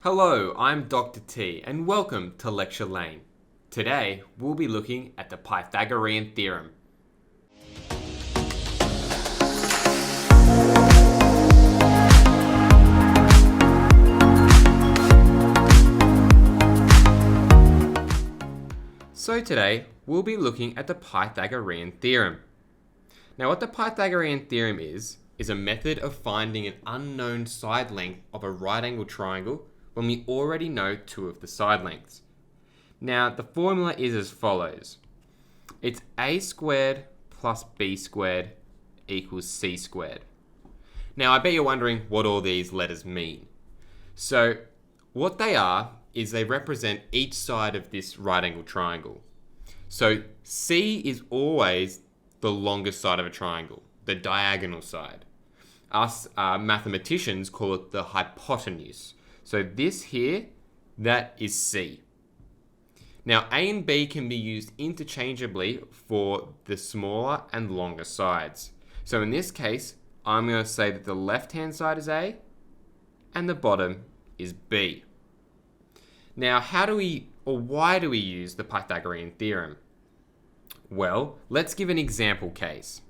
Hello, I'm Dr. T and welcome to Lecture Lane. Today we'll be looking at the Pythagorean theorem. So today we'll be looking at the Pythagorean theorem. Now what the Pythagorean theorem is a method of finding an unknown side length of a right angle triangle when we already know two of the side lengths. Now the formula is as follows. It's a squared plus b squared equals c squared. Now I bet you're wondering what all these letters mean. So what they are is they represent each side of this right angle triangle. So c is always the longest side of a triangle, the diagonal side. Us mathematicians call it the hypotenuse. So this here, that is C. Now A and B can be used interchangeably for the smaller and longer sides. So in this case, I'm going to say that the left-hand side is A and the bottom is B. Now why do we use the Pythagorean theorem? Well, let's give an example case.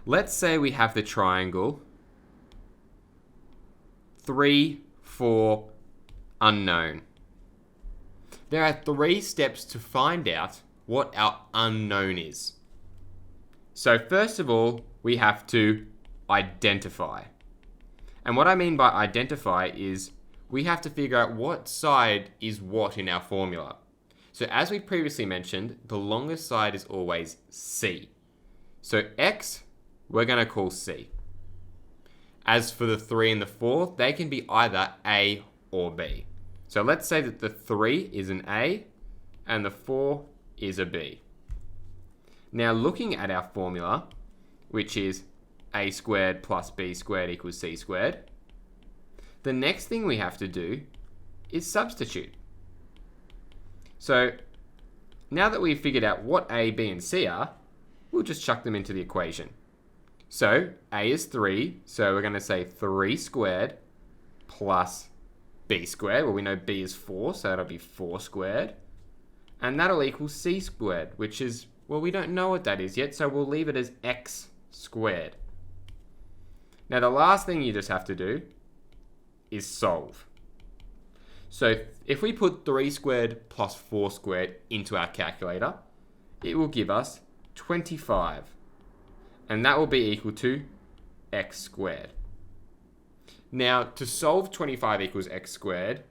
Let's say we have the triangle 3, 4, unknown. There are 3 steps to find out what our unknown is. So first of all, we have to identify. And what I mean by identify is we have to figure out what side is what in our formula. So as we previously mentioned, the longest side is always C. So X, we're going to call C. As for the 3 and the 4, they can be either A or B. So let's say that the 3 is an A and the 4 is a B. Now looking at our formula, which is A squared plus B squared equals C squared, the next thing we have to do is substitute. So now that we've figured out what A, B, and C are, we'll just chuck them into the equation. So A is 3, so we're going to say 3 squared plus B squared. Well, we know B is 4, so that'll be 4 squared. And that'll equal C squared, which is, well, we don't know what that is yet, so we'll leave it as X squared. Now the last thing you just have to do is solve. So if we put 3 squared plus 4 squared into our calculator, it will give us 25. And that will be equal to x squared. Now, to solve 25 equals x squared,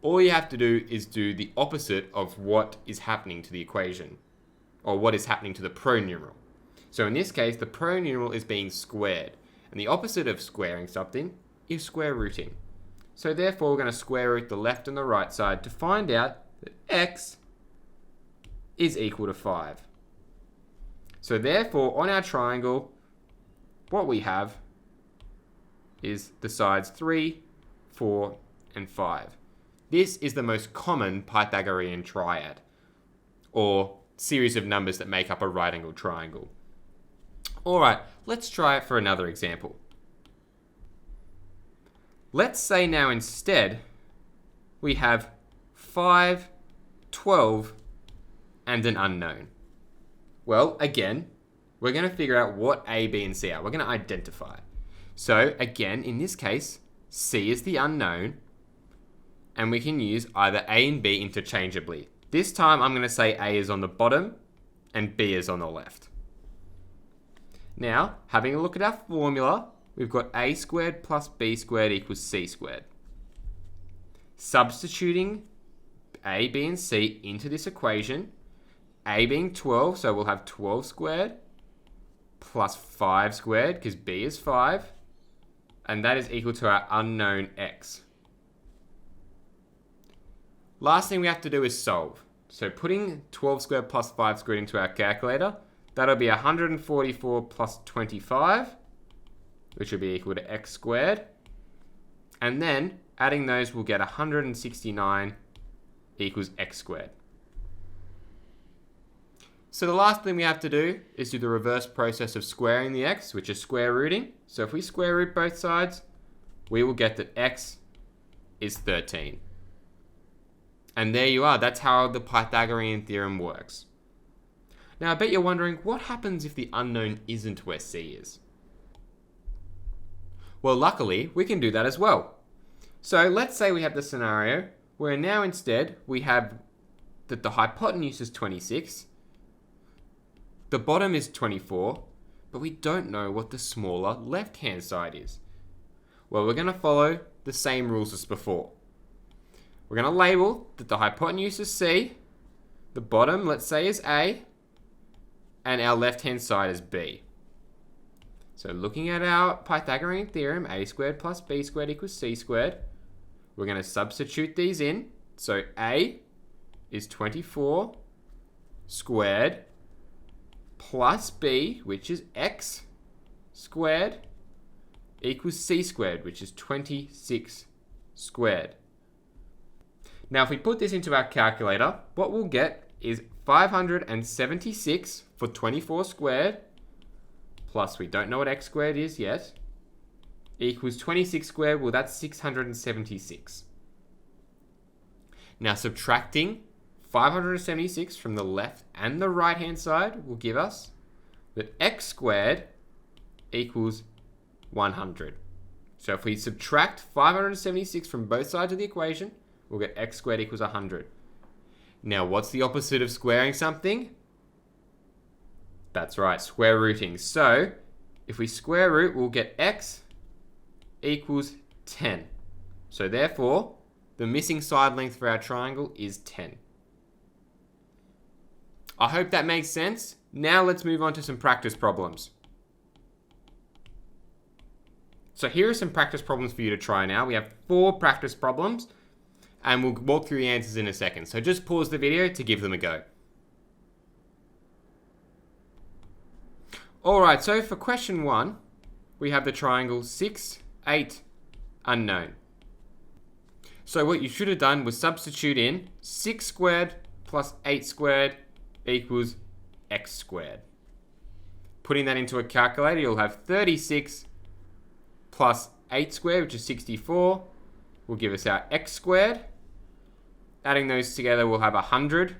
all you have to do is do the opposite of what is happening to the equation, or what is happening to the pronumeral. So in this case, the pronumeral is being squared, and the opposite of squaring something is square rooting. So therefore, we're going to square root the left and the right side to find out that x is equal to 5. So therefore, on our triangle, what we have is the sides 3, 4, and 5. This is the most common Pythagorean triad, or series of numbers that make up a right angle triangle. Alright, let's try it for another example. Let's say now instead, we have 5, 12, and an unknown. Well, again, we're going to figure out what A, B, and C are. We're going to identify. So again, in this case, C is the unknown, and we can use either A and B interchangeably. This time I'm going to say A is on the bottom and B is on the left. Now, having a look at our formula, we've got A squared plus B squared equals C squared. Substituting A, B, and C into this equation, A being 12, so we'll have 12 squared plus 5 squared, because B is 5, and that is equal to our unknown x. Last thing we have to do is solve. So putting 12 squared plus 5 squared into our calculator, that'll be 144 plus 25, which will be equal to x squared. And then adding those, we'll get 169 equals x squared. So the last thing we have to do is do the reverse process of squaring the x, which is square rooting. So if we square root both sides, we will get that x is 13. And there you are. That's how the Pythagorean theorem works. Now, I bet you're wondering, what happens if the unknown isn't where C is? Well, luckily, we can do that as well. So let's say we have the scenario where now instead we have that the hypotenuse is 26, the bottom is 24, but we don't know what the smaller left-hand side is. Well, we're going to follow the same rules as before. We're going to label that the hypotenuse is C, the bottom, let's say, is A, and our left-hand side is B. So looking at our Pythagorean theorem, a squared plus b squared equals c squared, we're going to substitute these in. So a is 24 squared plus b, which is x squared, equals c squared, which is 26 squared. Now, if we put this into our calculator, what we'll get is 576 for 24 squared, plus we don't know what x squared is yet, equals 26 squared. Well, that's 676. Now, subtracting 576 from the left and the right hand side will give us that x squared equals 100. So if we subtract 576 from both sides of the equation, we'll get x squared equals 100. Now, what's the opposite of squaring something? That's right, square rooting. So if we square root, we'll get x equals 10. So therefore, the missing side length for our triangle is 10. I hope that makes sense. Now let's move on to some practice problems. So here are some practice problems for you to try now. We have 4 practice problems, and we'll walk through the answers in a second. So just pause the video to give them a go. Alright, so for question 1, we have the triangle 6, 8, unknown. So what you should have done was substitute in 6 squared plus 8 squared equals x squared. Putting that into a calculator, you'll have 36 plus 8 squared, which is 64, will give us our x squared. Adding those together, we'll have 100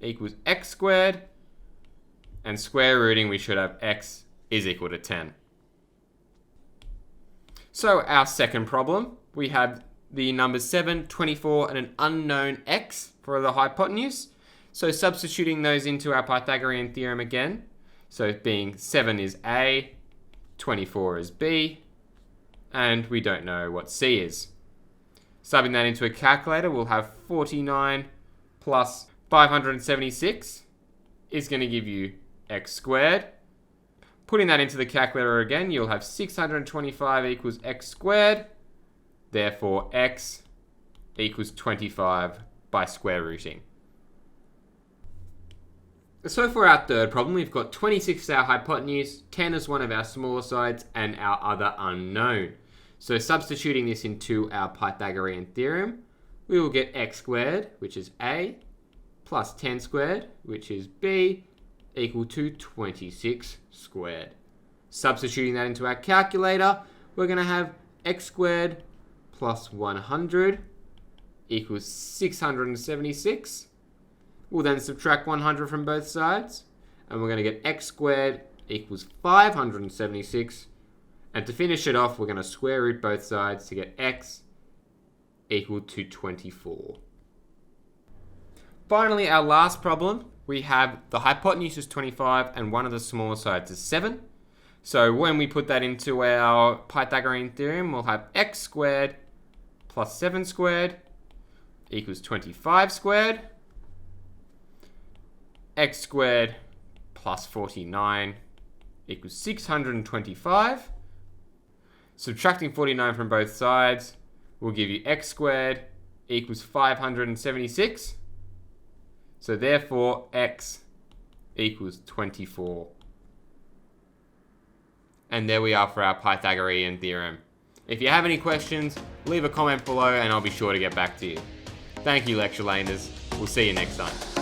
equals x squared. And square rooting, we should have x is equal to 10. So our second problem, we have the numbers 7, 24, and an unknown x for the hypotenuse. So substituting those into our Pythagorean theorem again. So being 7 is A, 24 is B, and we don't know what C is. Subbing that into a calculator, we'll have 49 plus 576 is going to give you x squared. Putting that into the calculator again, you'll have 625 equals x squared. Therefore, x equals 25 by square rooting. So for our third problem, we've got 26 as our hypotenuse, 10 as one of our smaller sides, and our other unknown. So substituting this into our Pythagorean theorem, we will get x squared, which is a, plus 10 squared, which is b, equal to 26 squared. Substituting that into our calculator, we're going to have x squared plus 100 equals 676. We'll then subtract 100 from both sides, and we're going to get x squared equals 576. And to finish it off, we're going to square root both sides to get x equal to 24. Finally, our last problem, we have the hypotenuse is 25 and one of the smaller sides is 7. So when we put that into our Pythagorean theorem, we'll have x squared plus 7 squared equals 25 squared. X squared plus 49 equals 625. Subtracting 49 from both sides will give you x squared equals 576. So therefore, x equals 24. And there we are for our Pythagorean theorem. If you have any questions, leave a comment below and I'll be sure to get back to you. Thank you, lecture laners. We'll see you next time.